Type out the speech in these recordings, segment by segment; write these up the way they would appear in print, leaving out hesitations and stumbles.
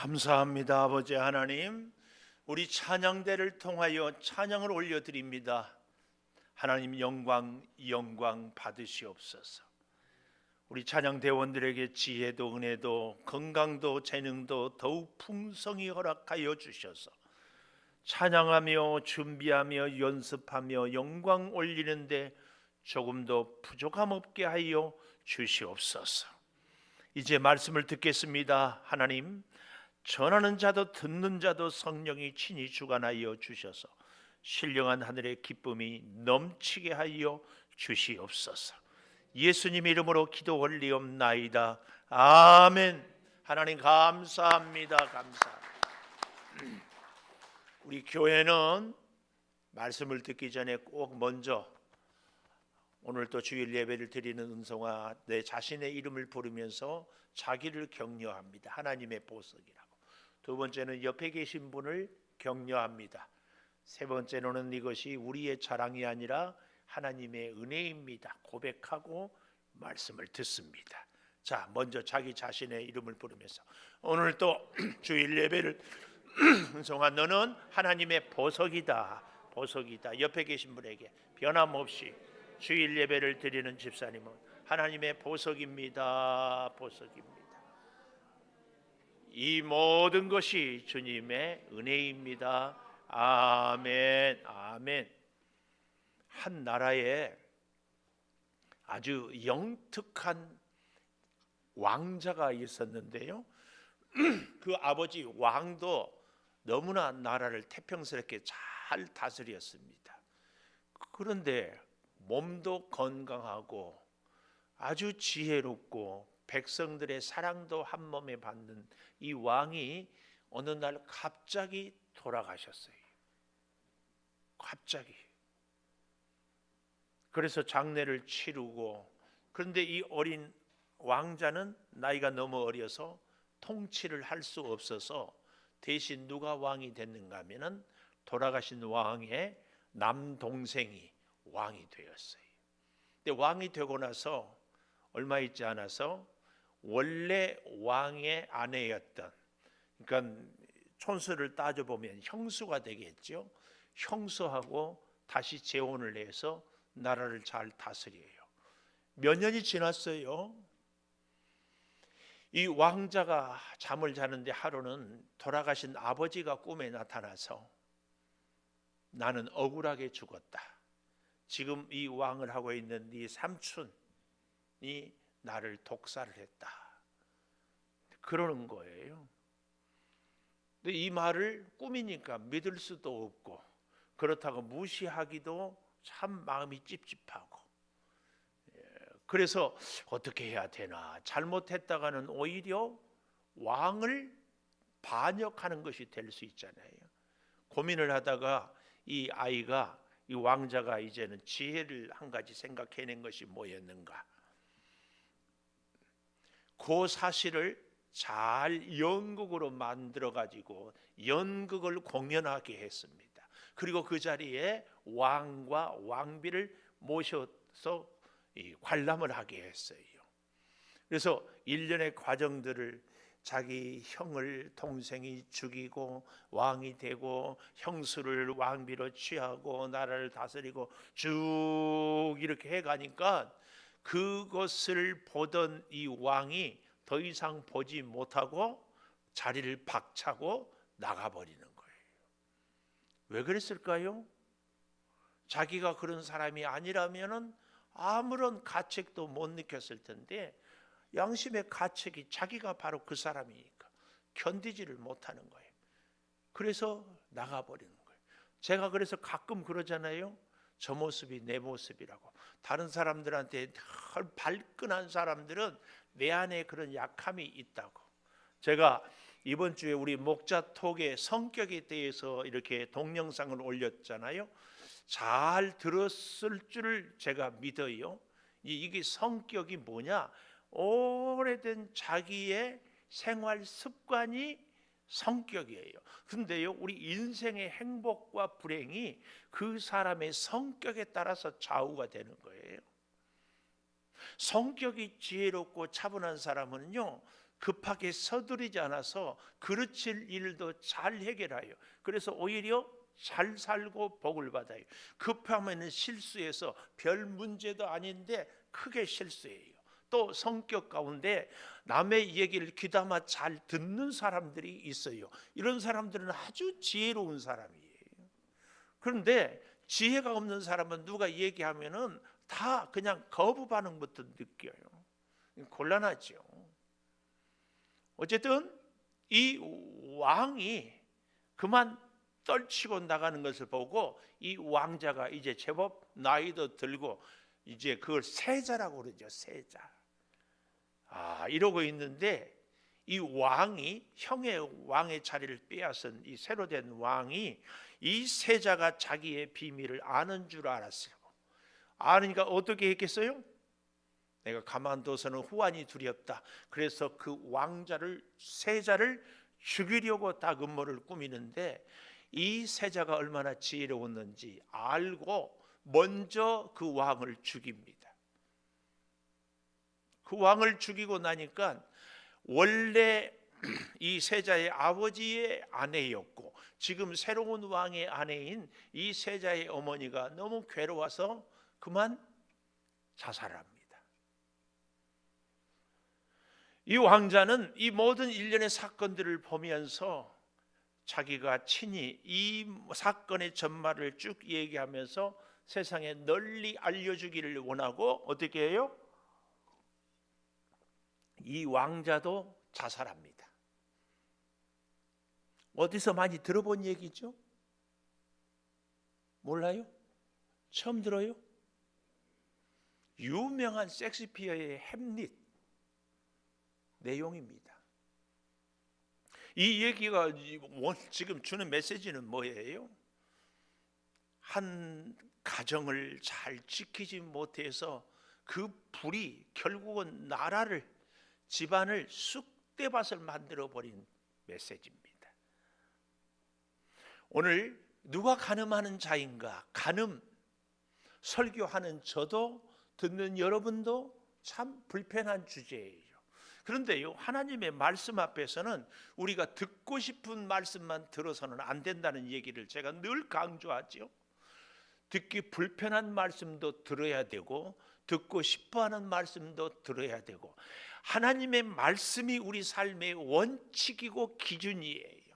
감사합니다. 아버지 하나님, 우리 찬양대를 통하여 찬양을 올려드립니다. 하나님 영광 받으시옵소서. 우리 찬양대원들에게 지혜도 은혜도 건강도 재능도 더욱 풍성히 허락하여 주셔서 찬양하며 준비하며 연습하며 영광 올리는데 조금도 부족함 없게 하여 주시옵소서. 이제 말씀을 듣겠습니다. 하나님, 전하는 자도 듣는 자도 성령이 친히 주관하여 주셔서 신령한 하늘의 기쁨이 넘치게 하여 주시옵소서. 예수님 이름으로 기도 올리옵나이다. 아멘. 하나님 감사합니다. 우리 교회는 말씀을 듣기 전에 꼭 먼저 오늘 또 주일 예배를 드리는 은송아, 내 자신의 이름을 부르면서 자기를 격려합니다. 하나님의 보석이라고. 두 번째는 옆에 계신 분을 격려합니다. 세 번째로는 이것이 우리의 자랑이 아니라 하나님의 은혜입니다. 고백하고 말씀을 듣습니다. 자, 먼저 자기 자신의 이름을 부르면서 오늘 또 주일 예배를 은송아, 너는 하나님의 보석이다. 보석이다. 옆에 계신 분에게 변함없이 주일 예배를 드리는 집사님은 하나님의 보석입니다. 보석입니다. 이 모든 것이 주님의 은혜입니다. 아멘. 아멘. 한 나라에 아주 영특한 왕자가 있었는데요. 그 아버지 왕도 너무나 나라를 태평스럽게 잘 다스렸습니다. 그런데 몸도 건강하고 아주 지혜롭고 백성들의 사랑도 한 몸에 받는 이 왕이 어느 날 갑자기 돌아가셨어요. 갑자기. 그래서 장례를 치르고, 그런데 이 어린 왕자는 나이가 너무 어려서 통치를 할 수 없어서 대신 누가 왕이 됐는가 하면은 돌아가신 왕의 남동생이 왕이 되었어요. 근데 왕이 되고 나서 얼마 있지 않아서 원래 왕의 아내였던, 그러니까 촌수를 따져보면 형수가 되겠죠. 형수하고 다시 재혼을 해서 나라를 잘 다스려요. 몇 년이 지났어요. 이 왕자가 잠을 자는데 하루는 돌아가신 아버지가 꿈에 나타나서 나는 억울하게 죽었다. 지금 이 왕을 하고 있는 네 삼촌이 나를 독살을 했다. 그러는 거예요. 근데 이 말을 꿈이니까 믿을 수도 없고, 그렇다고 무시하기도 참 마음이 찝찝하고, 그래서 어떻게 해야 되나, 잘못했다가는 오히려 왕을 반역하는 것이 될 수 있잖아요. 고민을 하다가 이 아이가, 이 왕자가 이제는 지혜를 한 가지 생각해낸 것이 뭐였는가. 그 사실을 잘 연극으로 만들어 가지고 연극을 공연하게 했습니다. 그리고 그 자리에 왕과 왕비를 모셔서 관람을 하게 했어요. 그래서 일련의 과정들을 자기 형을 동생이 죽이고 왕이 되고 형수를 왕비로 취하고 나라를 다스리고 쭉 이렇게 해가니까 그것을 보던 이 왕이 더 이상 보지 못하고 자리를 박차고 나가버리는 거예요. 왜 그랬을까요? 자기가 그런 사람이 아니라면은 아무런 가책도 못 느꼈을 텐데, 양심의 가책이 자기가 바로 그 사람이니까 견디지를 못하는 거예요. 그래서 나가버리는 거예요. 제가 그래서 가끔 그러잖아요. 저 모습이 내 모습이라고. 다른 사람들한테 늘 발끈한 사람들은 내 안에 그런 약함이 있다고. 제가 이번 주에 우리 목자톡의 성격에 대해서 이렇게 동영상을 올렸잖아요. 잘 들었을 줄 제가 믿어요. 이게 성격이 뭐냐? 오래된 자기의 생활 습관이 성격이에요. 근데요, 우리 인생의 행복과 불행이 그 사람의 성격에 따라서 좌우가 되는 거예요. 성격이 지혜롭고 차분한 사람은요, 급하게 서두르지 않아서 그르칠 일도 잘 해결해요. 그래서 오히려 잘 살고 복을 받아요. 급하면 실수해서 별 문제도 아닌데 크게 실수해요. 또 성격 가운데 남의 얘기를 귀담아 잘 듣는 사람들이 있어요. 이런 사람들은 아주 지혜로운 사람이에요. 그런데 지혜가 없는 사람은 누가 얘기하면은 다 그냥 거부 반응부터 느껴요. 곤란하죠. 어쨌든 이 왕이 그만 떨치고 나가는 것을 보고 이 왕자가 이제 제법 나이도 들고 이제 그걸 세자라고 그러죠. 세자. 이러고 있는데 이 왕이 형의 왕의 자리를 빼앗은 이 새로 된 왕이 이 세자가 자기의 비밀을 아는 줄 알았어요. 아니까 어떻게 했겠어요? 내가 가만둬서는 후환이 두렵다. 그래서 그 왕자를 세자를 죽이려고 딱 음모를 꾸미는데 이 세자가 얼마나 지혜로웠는지 알고 먼저 그 왕을 죽입니다. 그 왕을 죽이고 나니까 원래 이 세자의 아버지의 아내였고 지금 새로운 왕의 아내인 이 세자의 어머니가 너무 괴로워서 그만 자살합니다. 이 왕자는 이 모든 일련의 사건들을 보면서 자기가 친히 이 사건의 전말을 쭉 얘기하면서 세상에 널리 알려주기를 원하고 어떻게 해요? 이 왕자도 자살합니다. 어디서 많이 들어본 얘기죠? 몰라요? 처음 들어요? 유명한 셰익스피어의 햄릿 내용입니다. 이 얘기가 지금 주는 메시지는 뭐예요? 한 가정을 잘 지키지 못해서 그 불이 결국은 나라를 집안을 쑥대밭을 만들어 버린 메시지입니다. 오늘 누가 간음하는 자인가? 간음 설교하는 저도 듣는 여러분도 참 불편한 주제예요. 그런데요, 하나님의 말씀 앞에서는 우리가 듣고 싶은 말씀만 들어서는 안 된다는 얘기를 제가 늘 강조하죠. 듣기 불편한 말씀도 들어야 되고 듣고 싶어하는 말씀도 들어야 되고 하나님의 말씀이 우리 삶의 원칙이고 기준이에요.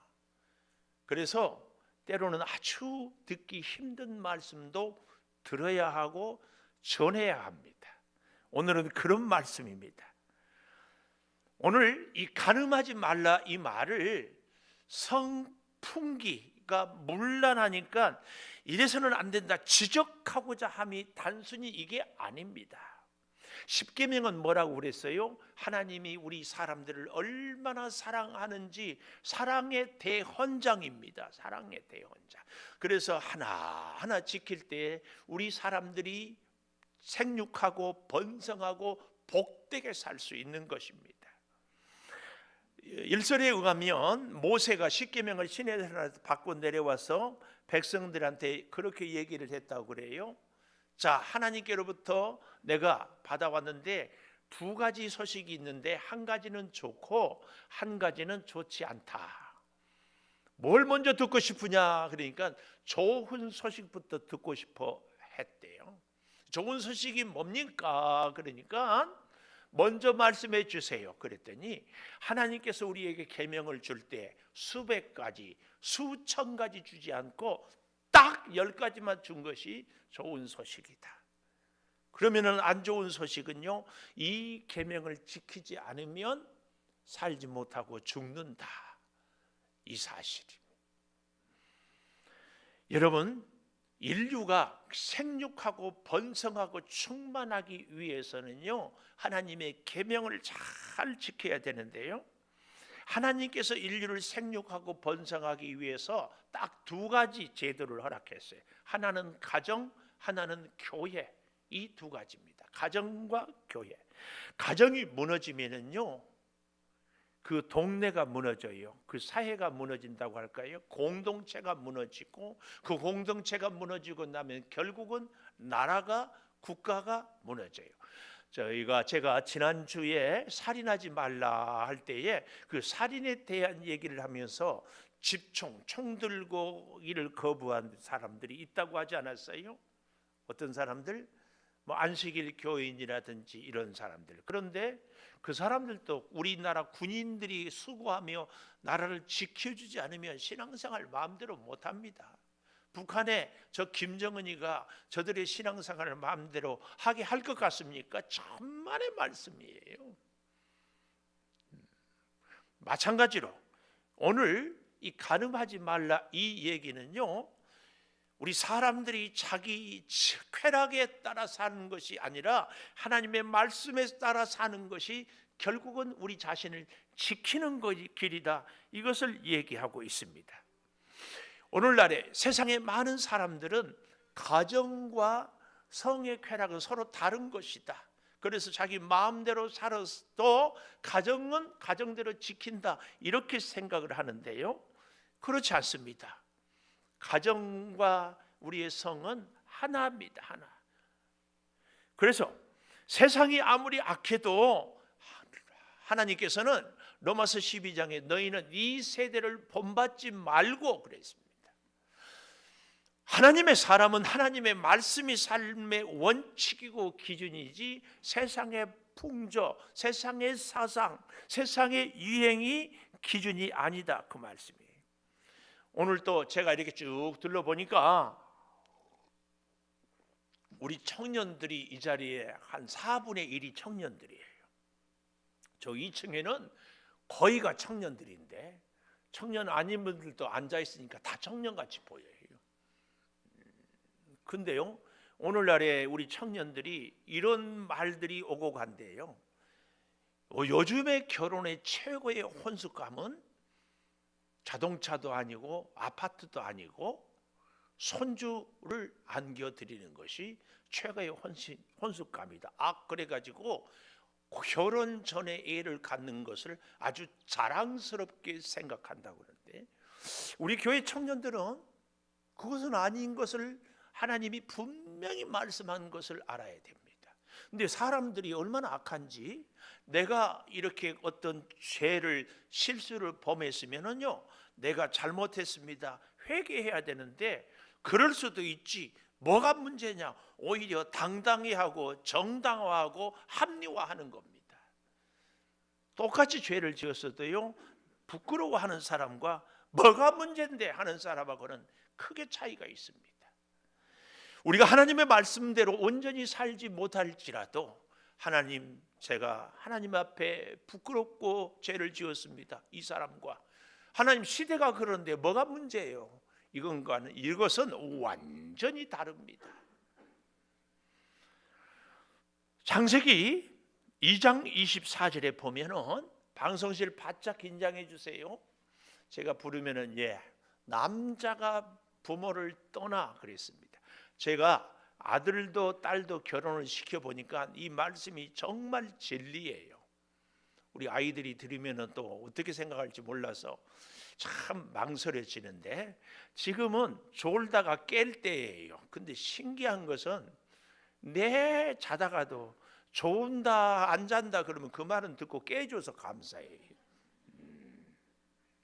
그래서 때로는 아주 듣기 힘든 말씀도 들어야 하고 전해야 합니다. 오늘은 그런 말씀입니다. 오늘 이 간음하지 말라 이 말을 성풍기가 문란하니까 이래서는 안 된다 지적하고자 함이 단순히 이게 아닙니다. 십계명은 뭐라고 그랬어요? 하나님이 우리 사람들을 얼마나 사랑하는지 사랑의 대헌장입니다. 사랑의 대헌장. 그래서 하나하나 지킬 때 우리 사람들이 생육하고 번성하고 복되게 살 수 있는 것입니다. 일설에 의하면 모세가 십계명을 시내산에서 받고 내려와서 백성들한테 그렇게 얘기를 했다고 그래요. 자, 하나님께로부터 내가 받아왔는데 두 가지 소식이 있는데 한 가지는 좋고 한 가지는 좋지 않다. 뭘 먼저 듣고 싶으냐? 그러니까 좋은 소식부터 듣고 싶어 했대요. 좋은 소식이 뭡니까? 그러니까 먼저 말씀해 주세요. 그랬더니 하나님께서 우리에게 계명을 줄 때 수백 가지, 수천 가지 주지 않고 딱 10가지만 준 것이 좋은 소식이다. 그러면은 안 좋은 소식은요, 이 계명을 지키지 않으면 살지 못하고 죽는다. 이 사실입니다. 여러분, 인류가 생육하고 번성하고 충만하기 위해서는요, 하나님의 계명을 잘 지켜야 되는데요, 하나님께서 인류를 생육하고 번성하기 위해서 딱 두 가지 제도를 허락했어요. 하나는 가정, 하나는 교회. 이 두 가지입니다. 가정과 교회. 가정이 무너지면은요, 그 동네가 무너져요. 그 사회가 무너진다고 할까요? 공동체가 무너지고 그 공동체가 무너지고 나면 결국은 나라가 국가가 무너져요. 제가 지난주에 살인하지 말라 할 때에 그 살인에 대한 얘기를 하면서 총 들고 이를 거부한 사람들이 있다고 하지 않았어요? 어떤 사람들? 뭐 안식일 교인이라든지 이런 사람들. 그런데 그 사람들도 우리나라 군인들이 수고하며 나라를 지켜주지 않으면 신앙생활 마음대로 못합니다. 북한의 저 김정은이가 저들의 신앙생활을 마음대로 하게 할 것 같습니까? 천만의 말씀이에요. 마찬가지로 오늘 이 간음하지 말라 이 얘기는요, 우리 사람들이 자기 쾌락에 따라 사는 것이 아니라 하나님의 말씀에 따라 사는 것이 결국은 우리 자신을 지키는 길이다, 이것을 얘기하고 있습니다. 오늘날에 세상의 많은 사람들은 가정과 성의 쾌락은 서로 다른 것이다. 그래서 자기 마음대로 살아도 가정은 가정대로 지킨다, 이렇게 생각을 하는데요, 그렇지 않습니다. 가정과 우리의 성은 하나입니다. 하나. 그래서 세상이 아무리 악해도 하나님께서는 로마서 12장에 너희는 이 세대를 본받지 말고 그랬습니다. 하나님의 사람은 하나님의 말씀이 삶의 원칙이고 기준이지 세상의 풍조, 세상의 사상, 세상의 유행이 기준이 아니다, 그 말씀이에요. 오늘 또 제가 이렇게 쭉 둘러보니까 우리 청년들이 이 자리에 한 4분의 1이 청년들이에요. 저 2층에는 거의가 청년들인데 청년 아닌 분들도 앉아 있으니까 다 청년같이 보여요. 근데요, 오늘날에 우리 청년들이 이런 말들이 오고 간대요. 요즘의 결혼의 최고의 혼수감은 자동차도 아니고 아파트도 아니고 손주를 안겨드리는 것이 최고의 혼수감이다. 그래가지고 결혼 전에 애를 갖는 것을 아주 자랑스럽게 생각한다고 그러는데, 우리 교회 청년들은 그것은 아닌 것을 하나님이 분명히 말씀한 것을 알아야 됩니다. 근데 사람들이 얼마나 악한지, 내가 이렇게 어떤 실수를 범했으면은요, 내가 잘못했습니다, 회개해야 되는데 그럴 수도 있지, 뭐가 문제냐, 오히려 당당해하고 정당화하고 합리화하는 겁니다. 똑같이 죄를 지었어도요, 부끄러워하는 사람과 뭐가 문제인데 하는 사람하고는 크게 차이가 있습니다. 우리가 하나님의 말씀대로 온전히 살지 못할지라도 하나님, 제가 하나님 앞에 부끄럽고 죄를 지었습니다, 이 사람과 하나님, 시대가 그런데 뭐가 문제예요? 이것은 완전히 다릅니다. 창세기 2장 24절에 보면은, 방송실 바짝 긴장해 주세요. 제가 부르면은 남자가 부모를 떠나 그랬습니다. 제가 아들도 딸도 결혼을 시켜보니까 이 말씀이 정말 진리예요. 우리 아이들이 들으면 또 어떻게 생각할지 몰라서 참 망설여지는데, 지금은 졸다가 깰 때예요. 근데 신기한 것은 자다가도 좋은다 안 잔다 그러면 그 말은 듣고 깨줘서 감사해요.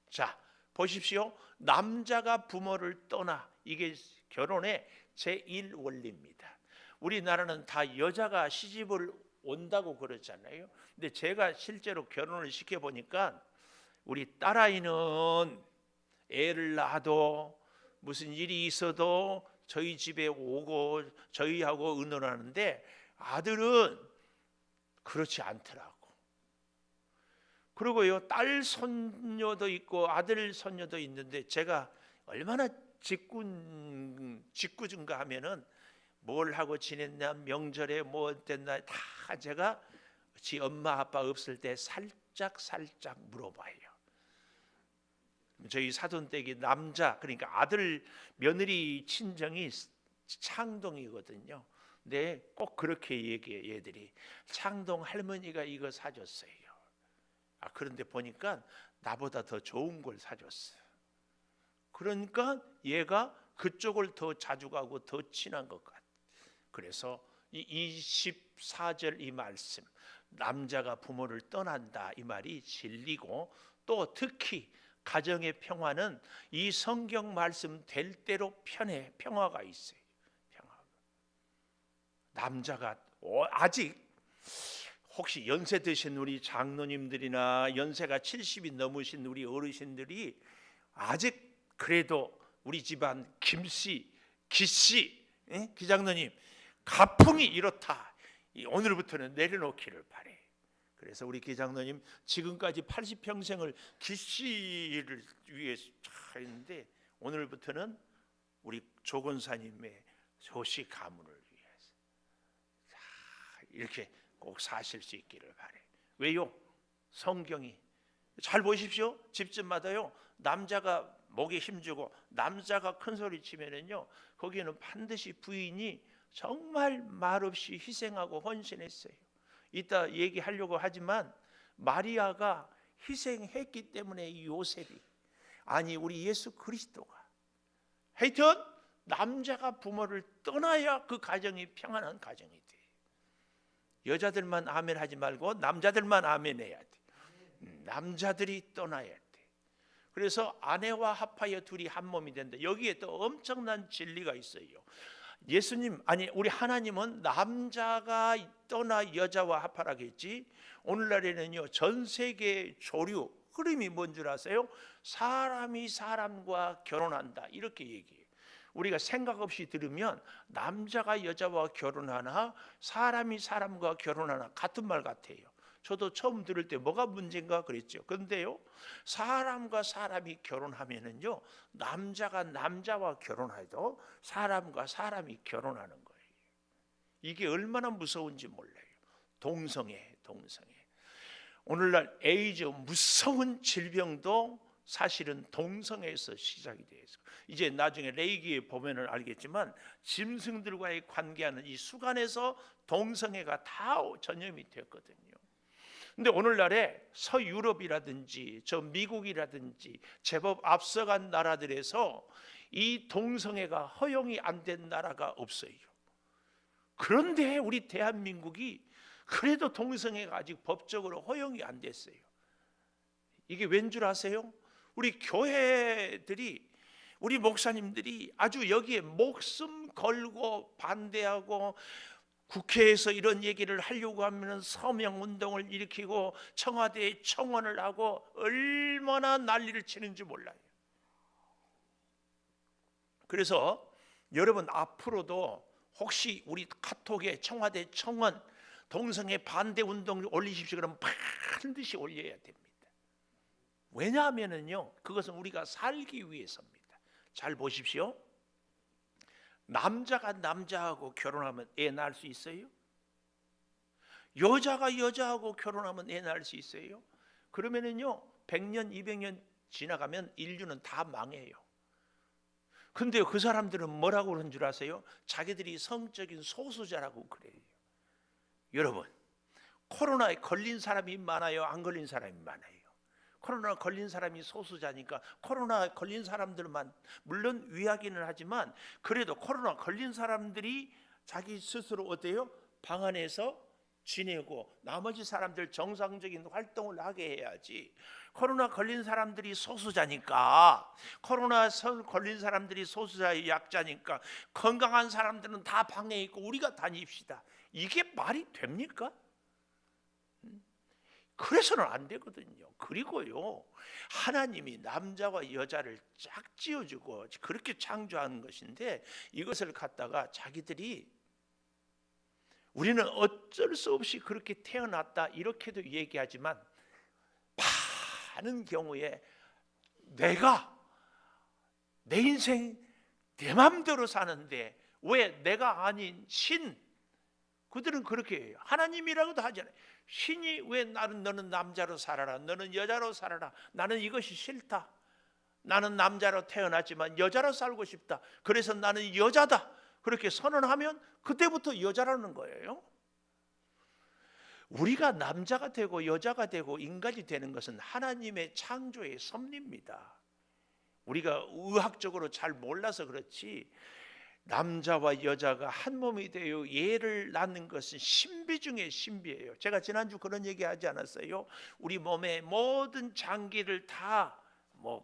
자, 보십시오. 남자가 부모를 떠나, 이게 결혼의 제1 원리입니다. 우리나라는 다 여자가 시집을 온다고 그러잖아요. 근데 제가 실제로 결혼을 시켜보니까 우리 딸아이는 애를 낳아도 무슨 일이 있어도 저희 집에 오고 저희하고 의논하는데, 아들은 그렇지 않더라고. 그리고요, 딸 손녀도 있고 아들 손녀도 있는데, 제가 얼마나 짓궂은가 하면은 뭘 하고 지냈냐, 명절에 뭐 어땠나 다 제가 지 엄마 아빠 없을 때 살짝 물어봐요. 저희 사돈댁이 남자, 그러니까 아들 며느리 친정이 창동이거든요. 근데 꼭 그렇게 얘기해. 얘들이 창동 할머니가 이거 사줬어요. 그런데 보니까 나보다 더 좋은 걸 사줬어. 그러니까 얘가 그쪽을 더 자주 가고 더 친한 것 같아. 그래서 이 24절 이 말씀, 남자가 부모를 떠난다 이 말이 진리고, 또 특히 가정의 평화는 이 성경 말씀 될 대로 평화가 있어요. 평화가. 남자가 아직 혹시 연세 드신 우리 장로님들이나 연세가 70이 넘으신 우리 어르신들이 아직 그래도 우리 집안 김씨, 기씨, 기장로님 가풍이 이렇다, 오늘부터는 내려놓기를 바래. 그래서 우리 기장로님 지금까지 80평생을 기씨를 위해 했는데 오늘부터는 우리 조건사님의 조시 가문을 위해서 이렇게 꼭 사실 수 있기를 바래. 왜요? 성경이 잘 보십시오. 집집마다요 남자가 목에 힘주고 남자가 큰 소리 치면은요 거기에는 반드시 부인이 정말 말없이 희생하고 헌신했어요. 이따 얘기하려고 하지만 마리아가 희생했기 때문에 요셉이, 아니 우리 예수 그리스도가, 하여튼 남자가 부모를 떠나야 그 가정이 평안한 가정이 돼. 여자들만 아멘 하지 말고 남자들만 아멘 해야 돼. 남자들이 떠나야 돼. 그래서 아내와 합하여 둘이 한 몸이 된다. 여기에 또 엄청난 진리가 있어요. 예수님, 아니 우리 하나님은 남자가 떠나 여자와 합하라고 했지, 오늘날에는요 전 세계 조류 흐름이 뭔 줄 아세요? 사람이 사람과 결혼한다 이렇게 얘기해요. 우리가 생각 없이 들으면 남자가 여자와 결혼하나 사람이 사람과 결혼하나 같은 말 같아요. 저도 처음 들을 때 뭐가 문제인가 그랬죠. 그런데요 사람과 사람이 결혼하면은요 남자가 남자와 결혼해도 사람과 사람이 결혼하는 거예요. 이게 얼마나 무서운지 몰라요. 동성애. 오늘날 에이즈 무서운 질병도 사실은 동성애에서 시작이 돼서, 이제 나중에 레이기에 보면은 알겠지만 짐승들과의 관계하는 이 수간에서 동성애가 다 전염이 됐거든요. 근데 오늘날에 서유럽이라든지 저 미국이라든지 제법 앞서간 나라들에서 이 동성애가 허용이 안 된 나라가 없어요. 그런데 우리 대한민국이 그래도 동성애가 아직 법적으로 허용이 안 됐어요. 이게 왠 줄 아세요? 우리 교회들이, 우리 목사님들이 아주 여기에 목숨 걸고 반대하고 국회에서 이런 얘기를 하려고 하면 서명운동을 일으키고 청와대에 청원을 하고 얼마나 난리를 치는지 몰라요. 그래서 여러분 앞으로도 혹시 우리 카톡에 청와대 청원 동성애 반대 운동을 올리십시오 그러면 반드시 올려야 됩니다. 왜냐하면은요 그것은 우리가 살기 위해서입니다. 잘 보십시오. 남자가 남자하고 결혼하면 애 낳을 수 있어요? 여자가 여자하고 결혼하면 애 낳을 수 있어요? 그러면은요 100년 200년 지나가면 인류는 다 망해요. 근데 그 사람들은 뭐라고 그러는 줄 아세요? 자기들이 성적인 소수자라고 그래요. 여러분 코로나에 걸린 사람이 많아요? 안 걸린 사람이 많아요? 코로나 걸린 사람이 소수자니까 코로나 걸린 사람들만, 물론 위하기는 하지만 그래도 코로나 걸린 사람들이 자기 스스로 어때요? 방 안에서 지내고 나머지 사람들 정상적인 활동을 하게 해야지. 코로나 걸린 사람들이 소수자니까, 코로나 걸린 사람들이 소수자의 약자니까 건강한 사람들은 다 방에 있고 우리가 다닙시다. 이게 말이 됩니까? 그래서는 안 되거든요. 그리고요 하나님이 남자와 여자를 짝 지어주고 그렇게 창조하는 것인데 이것을 갖다가 자기들이 우리는 어쩔 수 없이 그렇게 태어났다 이렇게도 얘기하지만 많은 경우에 내가 내 인생 내 맘대로 사는데 왜 내가 아닌 신, 그들은 그렇게 해요. 하나님이라고도 하잖아요. 신이 왜 너는 남자로 살아라, 너는 여자로 살아라, 나는 이것이 싫다, 나는 남자로 태어났지만 여자로 살고 싶다, 그래서 나는 여자다, 그렇게 선언하면 그때부터 여자라는 거예요. 우리가 남자가 되고 여자가 되고 인간이 되는 것은 하나님의 창조의 섭리입니다. 우리가 의학적으로 잘 몰라서 그렇지 남자와 여자가 한 몸이 되어 애를 낳는 것은 신비 중에 신비예요. 제가 지난주 그런 얘기 하지 않았어요? 우리 몸의 모든 장기를 다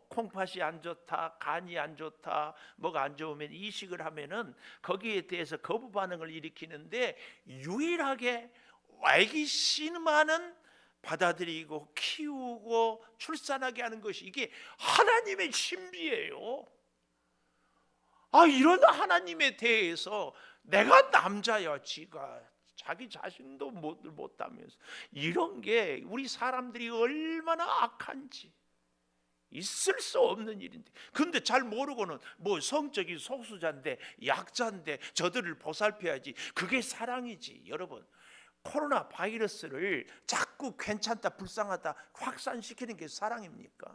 콩팥이 안 좋다, 간이 안 좋다, 뭐가 안 좋으면 이식을 하면은 거기에 대해서 거부 반응을 일으키는데 유일하게 아기 씨만은 받아들이고 키우고 출산하게 하는 것이 이게 하나님의 신비예요. 이런 하나님에 대해서 내가 남자야, 지가 자기 자신도 못하면서 이런 게 우리 사람들이 얼마나 악한지 있을 수 없는 일인데, 근데 잘 모르고는 성적인 소수자인데 약자인데 저들을 보살펴야지, 그게 사랑이지. 여러분, 코로나 바이러스를 자꾸 괜찮다 불쌍하다 확산시키는 게 사랑입니까?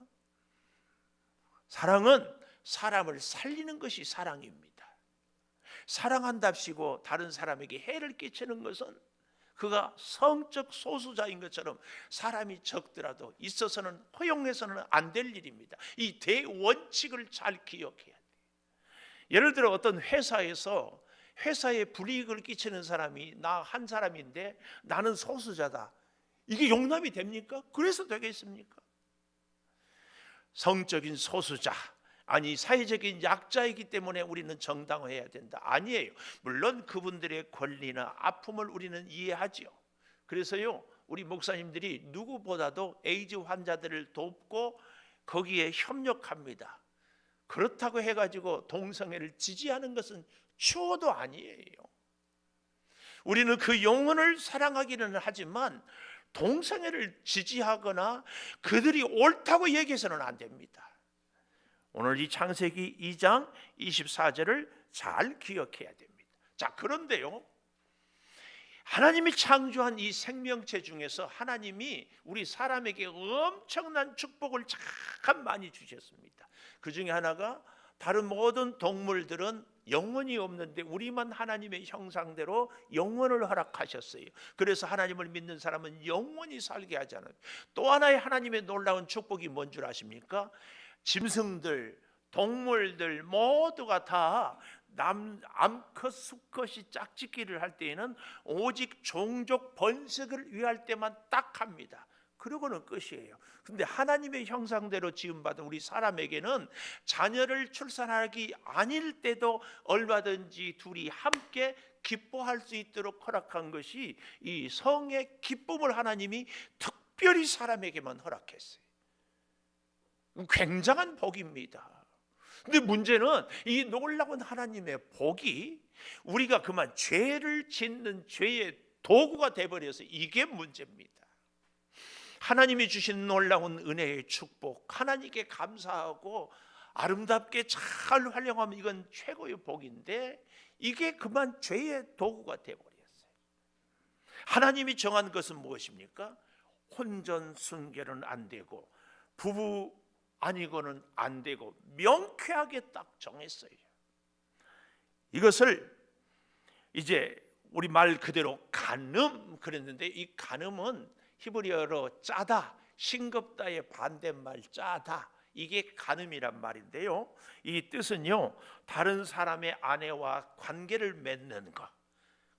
사랑은 사람을 살리는 것이 사랑입니다. 사랑한답시고 다른 사람에게 해를 끼치는 것은 그가 성적 소수자인 것처럼 사람이 적더라도 있어서는 허용해서는 안 될 일입니다. 이 대원칙을 잘 기억해야 돼요. 예를 들어 어떤 회사에 불이익을 끼치는 사람이 나 한 사람인데 나는 소수자다. 이게 용납이 됩니까? 그래서 되겠습니까? 성적인 소수자, 아니 사회적인 약자이기 때문에 우리는 정당화해야 된다. 아니에요. 물론 그분들의 권리나 아픔을 우리는 이해하지요. 그래서요, 우리 목사님들이 누구보다도 에이즈 환자들을 돕고 거기에 협력합니다. 그렇다고 해가지고 동성애를 지지하는 것은 추호도 아니에요. 우리는 그 영혼을 사랑하기는 하지만 동성애를 지지하거나 그들이 옳다고 얘기해서는 안 됩니다. 오늘 이 창세기 2장 24절을 잘 기억해야 됩니다. 자, 그런데요, 하나님이 창조한 이 생명체 중에서 하나님이 우리 사람에게 엄청난 축복을 참 많이 주셨습니다. 그 중에 하나가 다른 모든 동물들은 영혼이 없는데 우리만 하나님의 형상대로 영혼을 허락하셨어요. 그래서 하나님을 믿는 사람은 영원히 살게 하잖아요. 또 하나의 하나님의 놀라운 축복이 뭔 줄 아십니까? 짐승들, 동물들 모두가 다 암컷, 수컷이 짝짓기를 할 때에는 오직 종족 번식을 위할 때만 딱 합니다. 그러고는 끝이에요. 근데 하나님의 형상대로 지음받은 우리 사람에게는 자녀를 출산하기 아닐 때도 얼마든지 둘이 함께 기뻐할 수 있도록 허락한 것이 이 성의 기쁨을 하나님이 특별히 사람에게만 허락했어요. 굉장한 복입니다. 근데 문제는 이 놀라운 하나님의 복이 우리가 그만 죄를 짓는 죄의 도구가 되어버려서 이게 문제입니다. 하나님이 주신 놀라운 은혜의 축복, 하나님께 감사하고 아름답게 잘 활용하면 이건 최고의 복인데 이게 그만 죄의 도구가 되어버렸어요. 하나님이 정한 것은 무엇입니까? 혼전 순결은 안 되고 부부 아니고는 안 되고 명쾌하게 딱 정했어요. 이것을 이제 우리 말 그대로 간음 그랬는데, 이 간음은 히브리어로 짜다, 싱겁다의 반대말 짜다, 이게 간음이란 말인데요, 이 뜻은요, 다른 사람의 아내와 관계를 맺는 것,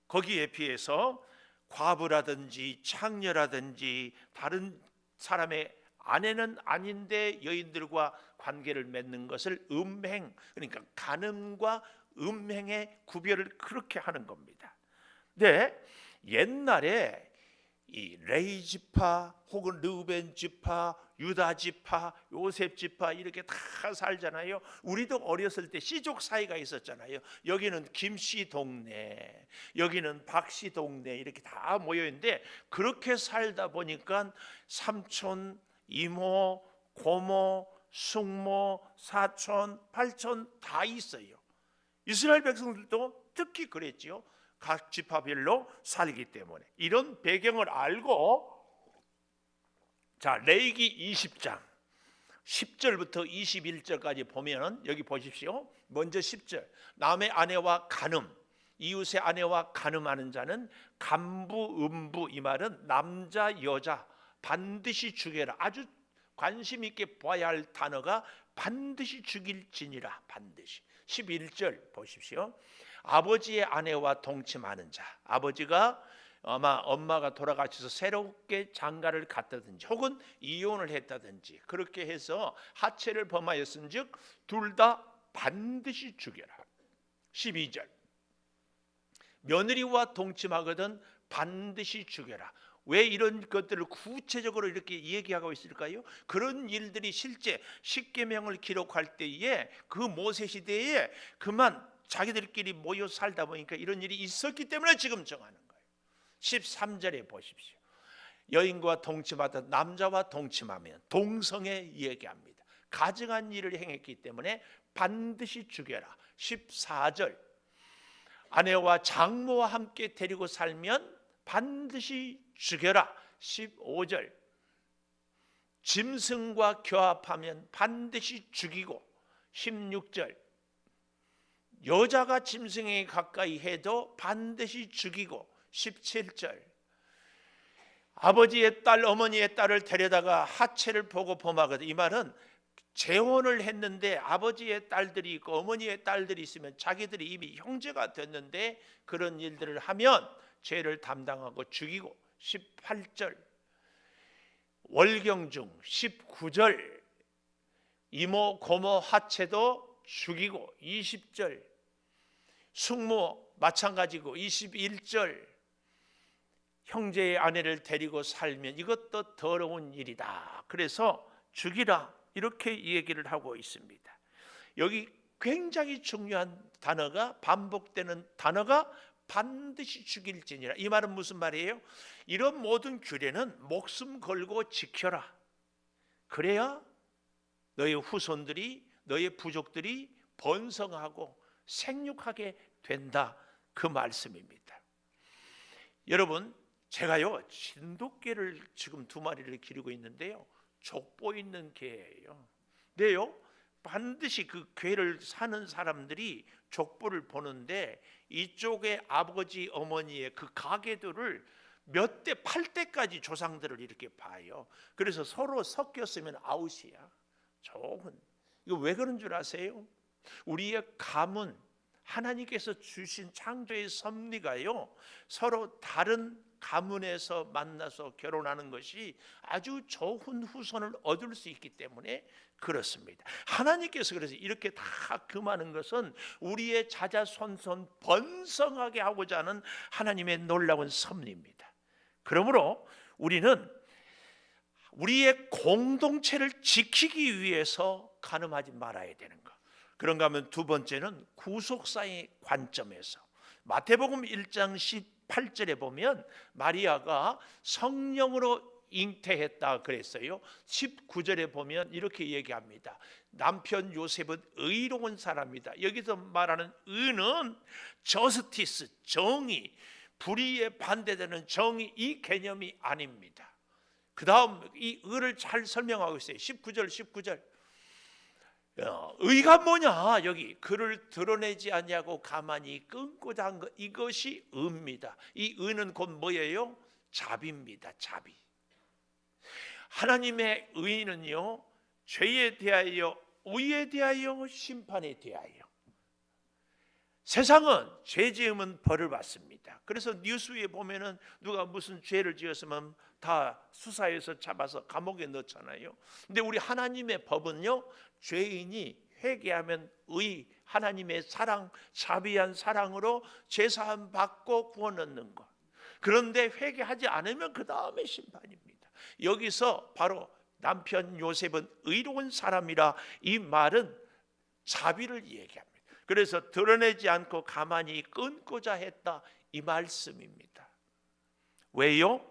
거기에 비해서 과부라든지 창녀라든지 다른 사람의 아내는 아닌데 여인들과 관계를 맺는 것을 음행, 그러니까 간음과 음행의 구별을 그렇게 하는 겁니다. 근데 옛날에 이 레위 지파 혹은 르우벤 지파, 유다 지파, 요셉 지파 이렇게 다 살잖아요. 우리도 어렸을 때 씨족 사이가 있었잖아요. 여기는 김씨 동네, 여기는 박씨 동네, 이렇게 다 모여 있는데 그렇게 살다 보니까 삼촌, 이모, 고모, 숙모, 사촌, 팔촌 다 있어요. 이스라엘 백성들도 특히 그랬지요. 각 지파별로 살기 때문에. 이런 배경을 알고, 자, 레위기 20장 10절부터 21절까지 보면 여기 보십시오. 먼저 10절, 남의 아내와 간음, 이웃의 아내와 간음하는 자는 간부, 음부, 이 말은 남자, 여자 반드시 죽여라. 아주 관심 있게 봐야 할 단어가 반드시 죽일지니라. 반드시 11절 보십시오. 아버지의 아내와 동침하는 자, 아버지가 아마 엄마가 돌아가셔서 새롭게 장가를 갔다든지 혹은 이혼을 했다든지 그렇게 해서 하체를 범하였은즉 둘 다 반드시 죽여라. 12절 며느리와 동침하거든 반드시 죽여라. 왜 이런 것들을 구체적으로 이렇게 얘기하고 있을까요? 그런 일들이 실제 십계명을 기록할 때에 그 모세 시대에 그만 자기들끼리 모여 살다 보니까 이런 일이 있었기 때문에 지금 정하는 거예요. 13절에 보십시오. 여인과 동침하다 남자와 동침하면 동성애 얘기합니다. 가증한 일을 행했기 때문에 반드시 죽여라. 14절 아내와 장모와 함께 데리고 살면 반드시 죽여라. 15절 짐승과 교합하면 반드시 죽이고 16절 여자가 짐승에게 가까이 해도 반드시 죽이고 17절 아버지의 딸 어머니의 딸을 데려다가 하체를 보고 범하거든. 이 말은 재혼을 했는데 아버지의 딸들이 있고 어머니의 딸들이 있으면 자기들이 이미 형제가 됐는데 그런 일들을 하면 죄를 담당하고 죽이고 18절 월경중 19절 이모 고모 하체도 죽이고 20절 숙모 마찬가지고 21절 형제의 아내를 데리고 살면 이것도 더러운 일이다. 그래서 죽이라 이렇게 얘기를 하고 있습니다. 여기 굉장히 중요한 단어가 반복되는 단어가 반드시 죽일지니라. 이 말은 무슨 말이에요? 이런 모든 규례는 목숨 걸고 지켜라. 그래야 너의 후손들이 너의 부족들이 번성하고 생육하게 된다. 그 말씀입니다. 여러분 제가요 진돗개를 지금 2마리를 기르고 있는데요 족보 있는 개예요. 근데요 반드시 그 개를 사는 사람들이 족보를 보는데 이쪽에 아버지 어머니의 그 가계들을 몇 대 8대까지 조상들을 이렇게 봐요. 그래서 서로 섞였으면 아웃이야. 좋은 이거 왜 그런 줄 아세요? 우리의 가문 하나님께서 주신 창조의 섭리가요 서로 다른 가문에서 만나서 결혼하는 것이 아주 좋은 후손을 얻을 수 있기 때문에 그렇습니다. 하나님께서 그래서 이렇게 다 금하는 것은 우리의 자자손손 번성하게 하고자 하는 하나님의 놀라운 섭리입니다. 그러므로 우리는 우리의 공동체를 지키기 위해서 간음하지 말아야 되는 것. 그런가 하면 두 번째는 구속사의 관점에서 마태복음 1장 18절에 보면 마리아가 성령으로 잉태했다 그랬어요. 19절에 보면 이렇게 얘기합니다. 남편 요셉은 의로운 사람이다. 여기서 말하는 의는 저스티스, 정의, 불의에 반대되는 정의 이 개념이 아닙니다. 그 다음 이 의를 잘 설명하고 있어요. 19절 의가 뭐냐? 여기 그를 드러내지 않냐고 가만히 끊고자 한 것 이것이 의입니다. 이 의는 곧 뭐예요? 자비입니다. 자비. 하나님의 의는요 죄에 대하여 의에 대하여 심판에 대하여 세상은 죄 지으면 벌을 받습니다. 그래서 뉴스에 보면은 누가 무슨 죄를 지었으면 다 수사해서 잡아서 감옥에 넣잖아요. 근데 우리 하나님의 법은요 죄인이 회개하면 의 하나님의 사랑 자비한 사랑으로 죄사함 받고 구원 얻는 것. 그런데 회개하지 않으면 그 다음에 심판입니다. 여기서 바로 남편 요셉은 의로운 사람이라 이 말은 자비를 얘기합니다. 그래서 드러내지 않고 가만히 끊고자 했다 이 말씀입니다. 왜요?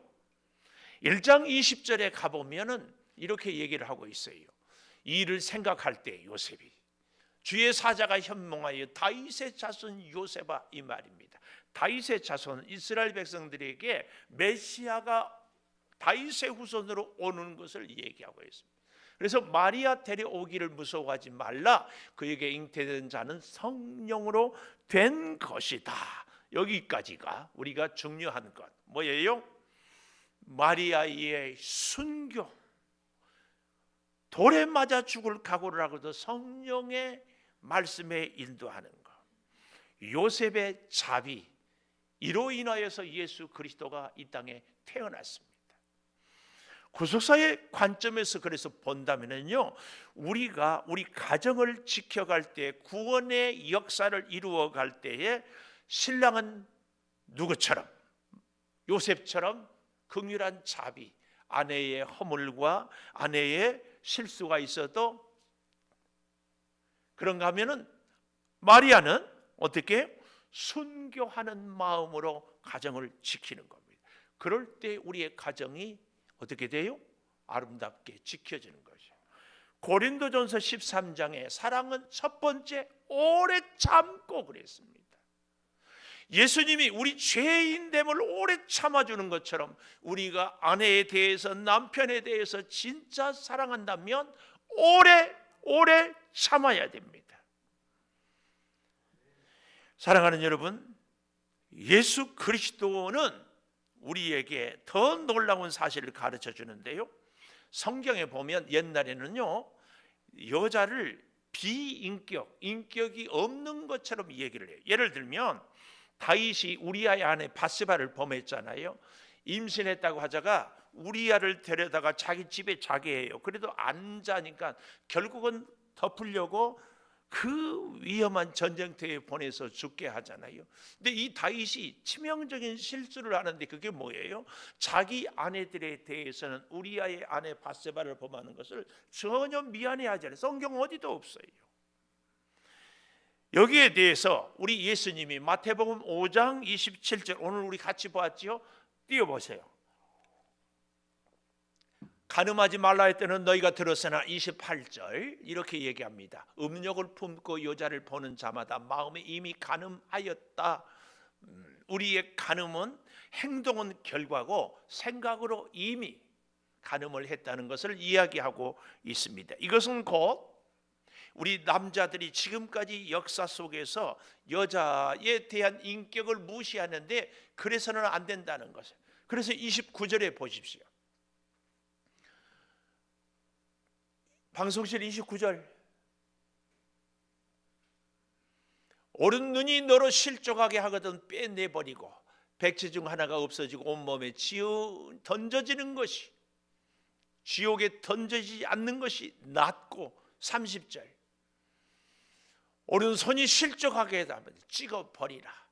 1장 20절에 가보면은 이렇게 얘기를 하고 있어요. 이 일을 생각할 때 요셉이 주의 사자가 현몽하여 다윗의 자손 요셉아 이 말입니다. 다윗의 자손은 이스라엘 백성들에게 메시아가 다윗의 후손으로 오는 것을 얘기하고 있습니다. 그래서 마리아 데려오기를 무서워하지 말라. 그에게 잉태된 자는 성령으로 된 것이다. 여기까지가 우리가 중요한 것. 뭐예요? 마리아의 순교. 돌에 맞아 죽을 각오를 하고도 성령의 말씀에 인도하는 것, 요셉의 자비, 이로 인하여서 예수 그리스도가 이 땅에 태어났습니다. 구속사의 관점에서 그래서 본다면요, 우리가 우리 가정을 지켜갈 때, 구원의 역사를 이루어 갈 때에 신랑은 누구처럼, 요셉처럼 긍휼한 자비, 아내의 허물과 아내의 실수가 있어도 그런가 하면은 마리아는 어떻게 순교하는 마음으로 가정을 지키는 겁니다. 그럴 때 우리의 가정이 어떻게 돼요? 아름답게 지켜지는 것이죠. 고린도전서 13장에 사랑은 첫 번째 오래 참고 그랬습니다. 예수님이 우리 죄인됨을 오래 참아주는 것처럼 우리가 아내에 대해서, 남편에 대해서 진짜 사랑한다면 오래 참아야 됩니다. 사랑하는 여러분, 예수 그리스도는 우리에게 더 놀라운 사실을 가르쳐 주는데요, 성경에 보면 옛날에는요, 여자를 비인격, 인격이 없는 것처럼 얘기를 해요. 예를 들면 다윗이 우리아의 아내 바세바를 범했잖아요. 임신했다고 하자가 우리아를 데려다가 자기 집에 자게 해요. 그래도 안 자니까 결국은 덮으려고 그 위험한 전쟁터에 보내서 죽게 하잖아요. 근데 이 다윗이 치명적인 실수를 하는데 그게 뭐예요? 자기 아내들에 대해서는 우리아의 아내 바세바를 범하는 것을 전혀 미안해하지 않아요. 성경 어디도 없어요. 여기에 대해서 우리 예수님이 마태복음 5장 27절, 오늘 우리 같이 보았지요? 띄워보세요. 간음하지 말라 했더니 너희가 들었으나 28절 이렇게 얘기합니다. 음욕을 품고 여자를 보는 자마다 마음에 이미 간음하였다. 우리의 간음은 행동은 결과고 생각으로 이미 간음을 했다는 것을 이야기하고 있습니다. 이것은 곧 우리 남자들이 지금까지 역사 속에서 여자에 대한 인격을 무시하는데 그래서는 안 된다는 것을. 그래서 29절에 보십시오. 방송실 29절. 오른 눈이 너로 실족하게 하거든 빼내버리고 백지 중 하나가 없어지고 온몸에 던져지는 것이, 지옥에 던져지지 않는 것이 낫고, 30절. 오른손이 실족하게 하면 찍어버리라.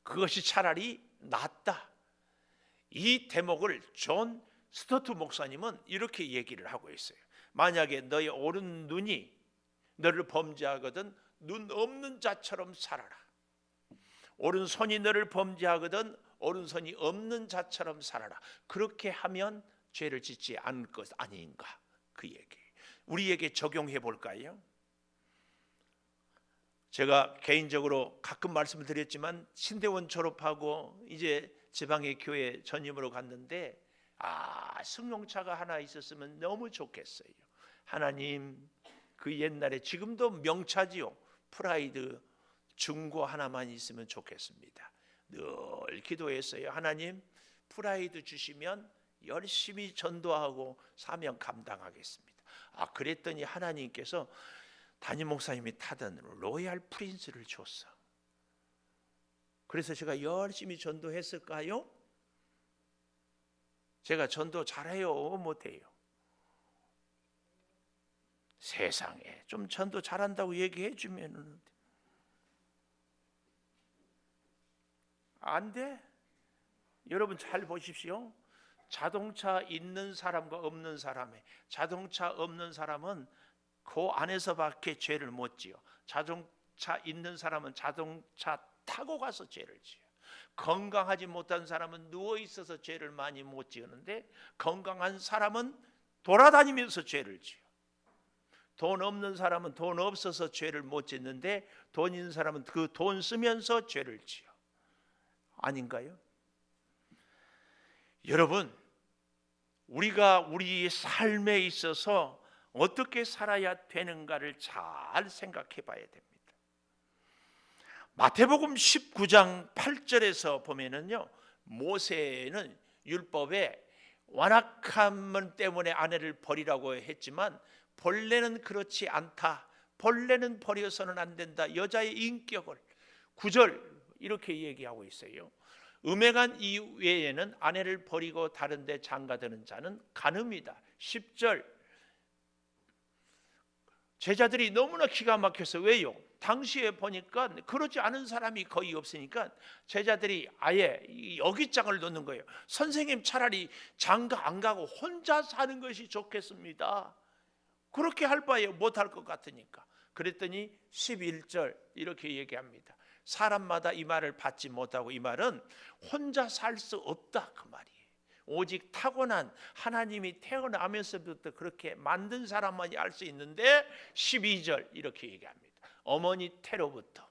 그것이 차라리 낫다. 이 대목을 존 스토트 목사님은 이렇게 얘기를 하고 있어요. 만약에 너의 오른 눈이 너를 범죄하거든 눈 없는 자처럼 살아라. 오른손이 너를 범죄하거든 오른손이 없는 자처럼 살아라. 그렇게 하면 죄를 짓지 않을 것 아닌가, 그 얘기. 우리에게 적용해 볼까요? 제가 개인적으로 가끔 말씀을 드렸지만 신대원 졸업하고 이제 지방의 교회 전임으로 갔는데 승용차가 하나 있었으면 너무 좋겠어요. 하나님, 그 옛날에, 지금도 명차지요, 프라이드 중고 하나만 있으면 좋겠습니다. 늘 기도했어요. 하나님, 프라이드 주시면 열심히 전도하고 사명 감당하겠습니다. 그랬더니 하나님께서 담임 목사님이 타던 로얄 프린스를 줬어. 그래서 제가 열심히 전도했을까요? 제가 전도 잘해요, 못해요? 세상에, 좀 전도 잘한다고 얘기해 주면 안 돼? 여러분 잘 보십시오. 자동차 있는 사람과 없는 사람의, 자동차 없는 사람은 그 안에서밖에 죄를 못 지어. 자동차 있는 사람은 자동차 타고 가서 죄를 지어. 건강하지 못한 사람은 누워 있어서 죄를 많이 못 지었는데 건강한 사람은 돌아다니면서 죄를 지어. 돈 없는 사람은 돈 없어서 죄를 못 짓는데 돈 있는 사람은 그 돈 쓰면서 죄를 지어. 아닌가요? 여러분, 우리가 우리 삶에 있어서 어떻게 살아야 되는가를 잘 생각해 봐야 됩니다. 마태복음 19장 8절에서 보면은요, 모세는 율법에 완악함 때문에 아내를 버리라고 했지만 본래는 그렇지 않다. 본래는 버려서는 안 된다. 여자의 인격을 9절 이렇게 얘기하고 있어요. 음행한 이외에는 아내를 버리고 다른 데 장가드는 자는 간음이다. 10절 제자들이 너무나 기가 막혀서 왜요? 당시에 보니까 그러지 않은 사람이 거의 없으니까 제자들이 아예 어깃장을 놓는 거예요. 선생님 차라리 장가 안 가고 혼자 사는 것이 좋겠습니다. 그렇게 할 바에 못할 것 같으니까. 그랬더니 11절 이렇게 얘기합니다. 사람마다 이 말을 받지 못하고 이 말은 혼자 살 수 없다 그 말이에요. 오직 타고난 하나님이 태어나면서부터 그렇게 만든 사람만이 알 수 있는데 12절 이렇게 얘기합니다. 어머니 태로부터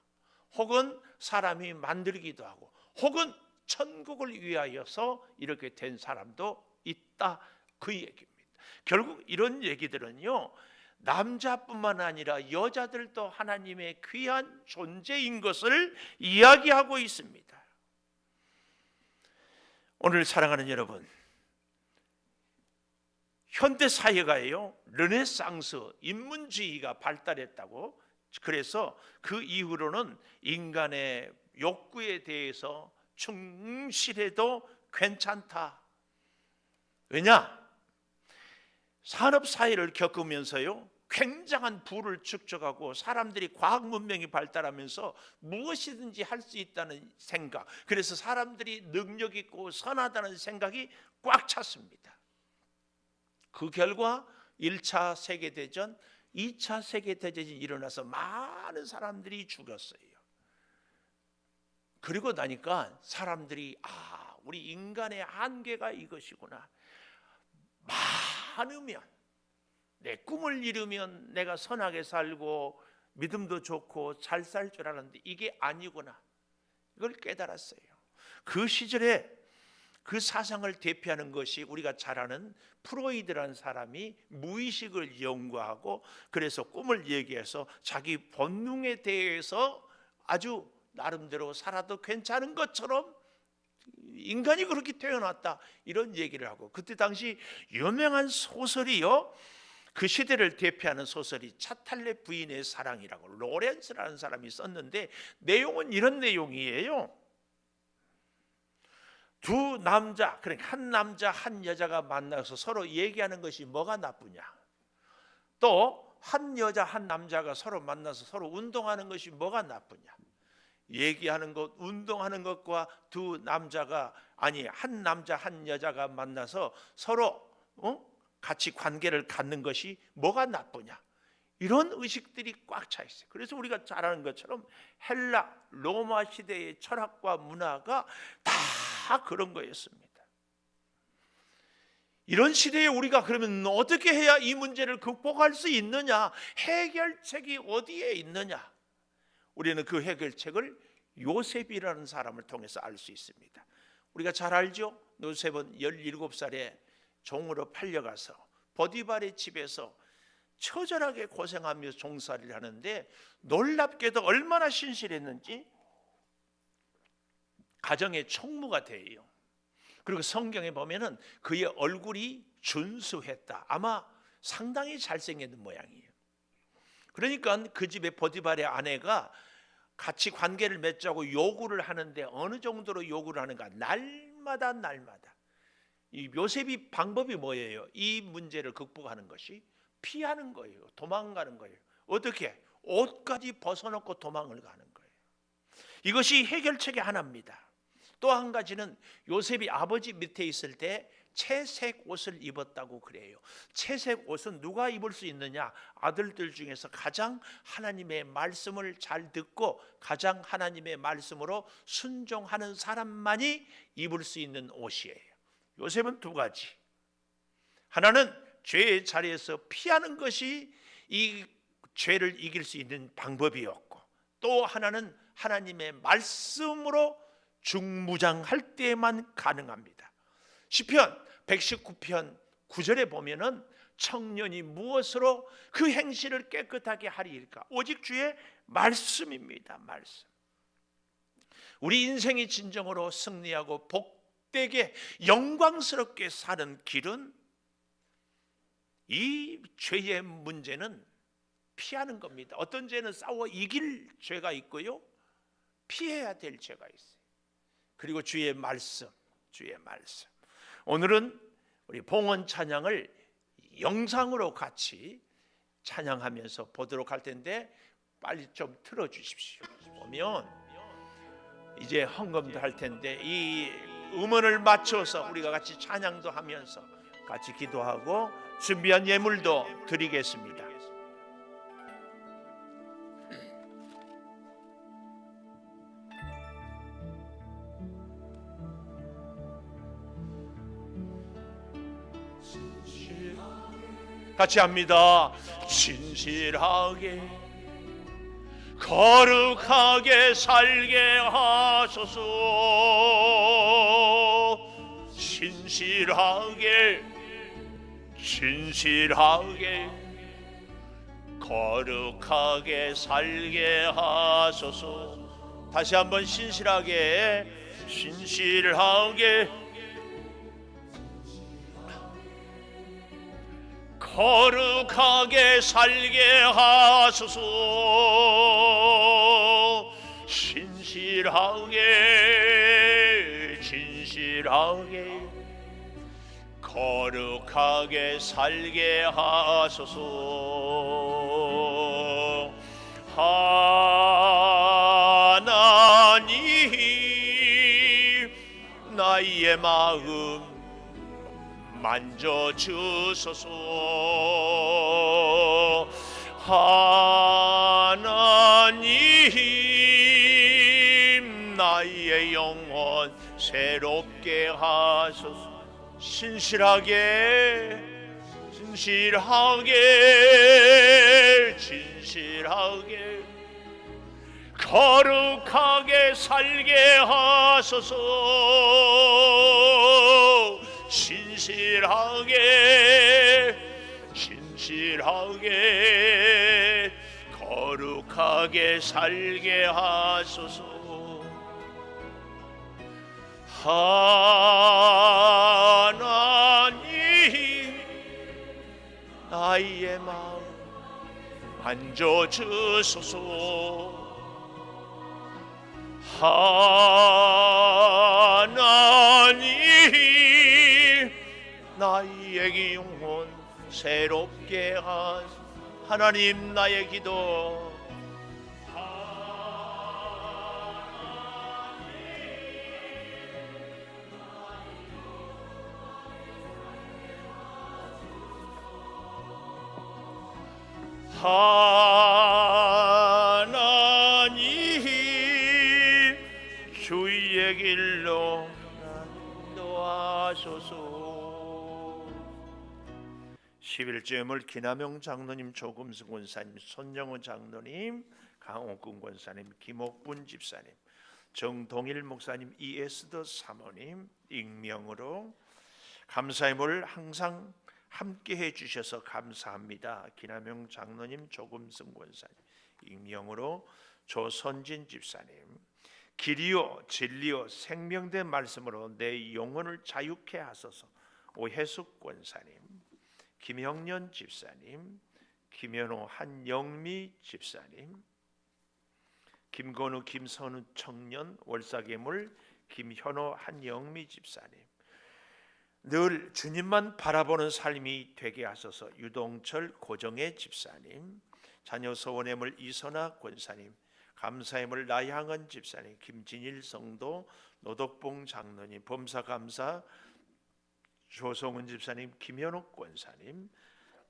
혹은 사람이 만들기도 하고 혹은 천국을 위하여서 이렇게 된 사람도 있다 그 얘기입니다. 결국 이런 얘기들은요 남자뿐만 아니라 여자들도 하나님의 귀한 존재인 것을 이야기하고 있습니다. 오늘 사랑하는 여러분, 현대 사회가요 르네상스 인문주의가 발달했다고. 그래서 그 이후로는 인간의 욕구에 대해서 충실해도 괜찮다. 왜냐? 산업사회를 겪으면서요 굉장한 부를 축적하고 사람들이 과학 문명이 발달하면서 무엇이든지 할 수 있다는 생각, 그래서 사람들이 능력 있고 선하다는 생각이 꽉 찼습니다. 그 결과 1차 세계대전, 2차 세계대전이 일어나서 많은 사람들이 죽었어요. 그리고 나니까 사람들이 우리 인간의 한계가 이것이구나. 많으면 내 꿈을 이루면 내가 선하게 살고 믿음도 좋고 잘 살 줄 알았는데 이게 아니구나. 이걸 깨달았어요. 그 시절에 그 사상을 대표하는 것이 우리가 잘 아는 프로이드라는 사람이 무의식을 연구하고 그래서 꿈을 얘기해서 자기 본능에 대해서 아주 나름대로 살아도 괜찮은 것처럼 인간이 그렇게 태어났다 이런 얘기를 하고, 그때 당시 유명한 소설이요 그 시대를 대표하는 소설이 차탈레 부인의 사랑이라고 로렌스라는 사람이 썼는데 내용은 이런 내용이에요. 두 남자, 그러니까 한 남자 한 여자가 만나서 서로 얘기하는 것이 뭐가 나쁘냐, 또 한 여자 한 남자가 서로 만나서 서로 운동하는 것이 뭐가 나쁘냐. 얘기하는 것, 운동하는 것과 두 남자가 한 남자 한 여자가 만나서 서로 같이 관계를 갖는 것이 뭐가 나쁘냐. 이런 의식들이 꽉 차 있어요. 그래서 우리가 잘 아는 것처럼 헬라, 로마 시대의 철학과 문화가 다 그런 거였습니다. 이런 시대에 우리가 그러면 어떻게 해야 이 문제를 극복할 수 있느냐? 해결책이 어디에 있느냐? 우리는 그 해결책을 요셉이라는 사람을 통해서 알 수 있습니다. 우리가 잘 알죠? 요셉은 17살에 종으로 팔려가서 보디발의 집에서 처절하게 고생하며 종살이를 하는데 놀랍게도 얼마나 신실했는지 가정의 총무가 돼요. 그리고 성경에 보면은 그의 얼굴이 준수했다. 아마 상당히 잘생긴 모양이에요. 그러니까 그 집의 보디발의 아내가 같이 관계를 맺자고 요구를 하는데 어느 정도로 요구를 하는가? 날마다 이 요셉이 방법이 뭐예요? 이 문제를 극복하는 것이 피하는 거예요. 도망가는 거예요. 어떻게? 옷까지 벗어놓고 도망을 가는 거예요. 이것이 해결책의 하나입니다. 또 한 가지는 요셉이 아버지 밑에 있을 때 채색 옷을 입었다고 그래요. 채색 옷은 누가 입을 수 있느냐? 아들들 중에서 가장 하나님의 말씀을 잘 듣고 가장 하나님의 말씀으로 순종하는 사람만이 입을 수 있는 옷이에요. 요셉은 두 가지. 하나는 죄의 자리에서 피하는 것이 이 죄를 이길 수 있는 방법이었고, 또 하나는 하나님의 말씀으로 중무장할 때만 가능합니다. 시편 119편 9절에 보면은 청년이 무엇으로 그 행실을 깨끗하게 하리일까? 오직 주의 말씀입니다. 말씀. 우리 인생이 진정으로 승리하고 복되게 영광스럽게 사는 길은 이 죄의 문제는 피하는 겁니다. 어떤 죄는 싸워 이길 죄가 있고요, 피해야 될 죄가 있어요. 그리고 주의 말씀. 오늘은 우리 봉헌 찬양을 영상으로 같이 찬양하면서 보도록 할 텐데 빨리 좀 틀어주십시오. 보면 이제 헌금도 할 텐데 이 음원을 맞춰서 우리가 같이 찬양도 하면서 같이 기도하고 준비한 예물도 드리겠습니다. 같이 합니다. 진실하게 거룩하게 살게 하소서. 진실하게 거룩하게 살게 하소서. 다시 한번 신실하게 거룩하게 살게 하소서. 진실하게 거룩하게 살게 하소서. 하나님 나의 마음 만져주소서. 하나님 나의 영혼 새롭게 하소서. 신실하게 거룩하게 살게 하소서. 신실하게 거룩하게 살게 하소서. 하나님 나의 마음 만져주소서. 하나님 나의 영혼 새롭게 하소서. 하나님 나의 기도 하나님 주의 길로 인도하소서. 11주임을 김남용 장로님, 조금승 권사님, 손영호 장로님, 강옥근 권사님, 김옥분 집사님, 정동일 목사님, 이에스더 사모님 익명으로 감사의 항상 함께해 주셔서 감사합니다. 김남용 장로님, 조금승 권사님, 익명으로 조선진 집사님, 길이요 진리요 생명된 말씀으로 내 영혼을 자유케 하소서. 오혜숙 권사님, 김형년 집사님, 김현호 한영미 집사님, 김건우 김선우 청년, 월사괴물 김현호 한영미 집사님, 늘 주님만 바라보는 삶이 되게 하소서. 유동철 고정혜 집사님, 자녀 소원의물 이선아 권사님, 감사의물 나향은 집사님, 김진일 성도, 노덕봉 장로님, 범사감사 조성은 집사님, 김현옥 권사님,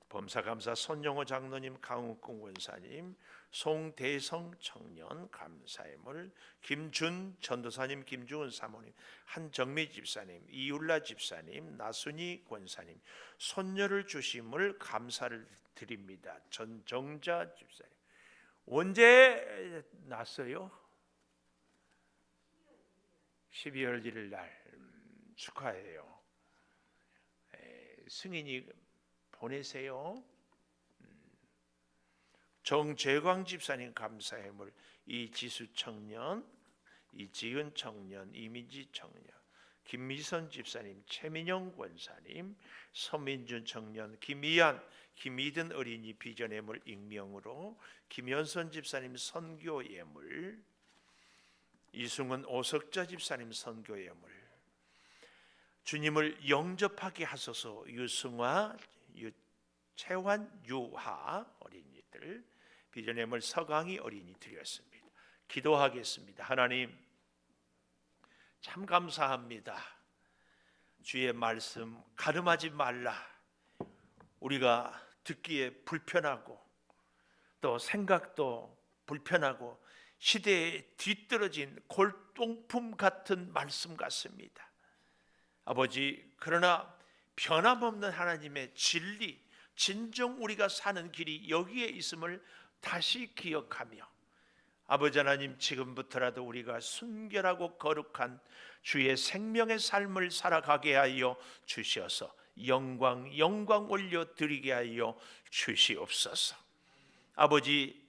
범사감사 손영호 장로님, 강욱근 권사님, 송대성 청년, 감사의물 김준 전도사님, 김주은 사모님, 한정미 집사님, 이율라 집사님, 나순이 권사님, 손녀를 주심을 감사를 드립니다. 전정자 집사님, 언제 났어요? 12월 1일 날 축하해요. 승인이 보내세요. 정재광 집사님 감사해물, 이지수 청년, 이지은 청년, 이민지 청년, 김미선 집사님, 최민영 권사님, 서민준 청년, 김희안, 김희든 어린이 비전 예물 익명으로, 김현선 집사님 선교 예물, 이승은 오석자 집사님 선교 예물, 주님을 영접하게 하소서 유승화, 최환, 유하 어린이들 비전 예물 서강희 어린이 드렸습니다. 기도하겠습니다. 하나님 참 감사합니다. 주의 말씀 가늠하지 말라. 우리가 듣기에 불편하고 또 생각도 불편하고 시대에 뒤떨어진 골동품 같은 말씀 같습니다. 아버지, 그러나 변함없는 하나님의 진리, 진정 우리가 사는 길이 여기에 있음을 다시 기억하며, 아버지 하나님, 지금부터라도 우리가 순결하고 거룩한 주의 생명의 삶을 살아가게 하여 주시어서 영광 올려드리게 하여 주시옵소서. 아버지,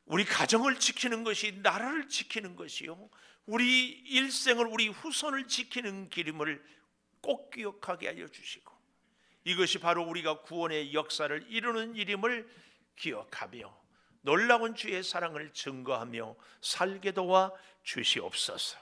우리 가정을 지키는 것이 나라를 지키는 것이요, 우리 일생을, 우리 후손을 지키는 길임을 꼭 기억하게 하여 주시고, 이것이 바로 우리가 구원의 역사를 이루는 일임을 기억하며 놀라운 주의 사랑을 증거하며 살게 도와 주시옵소서.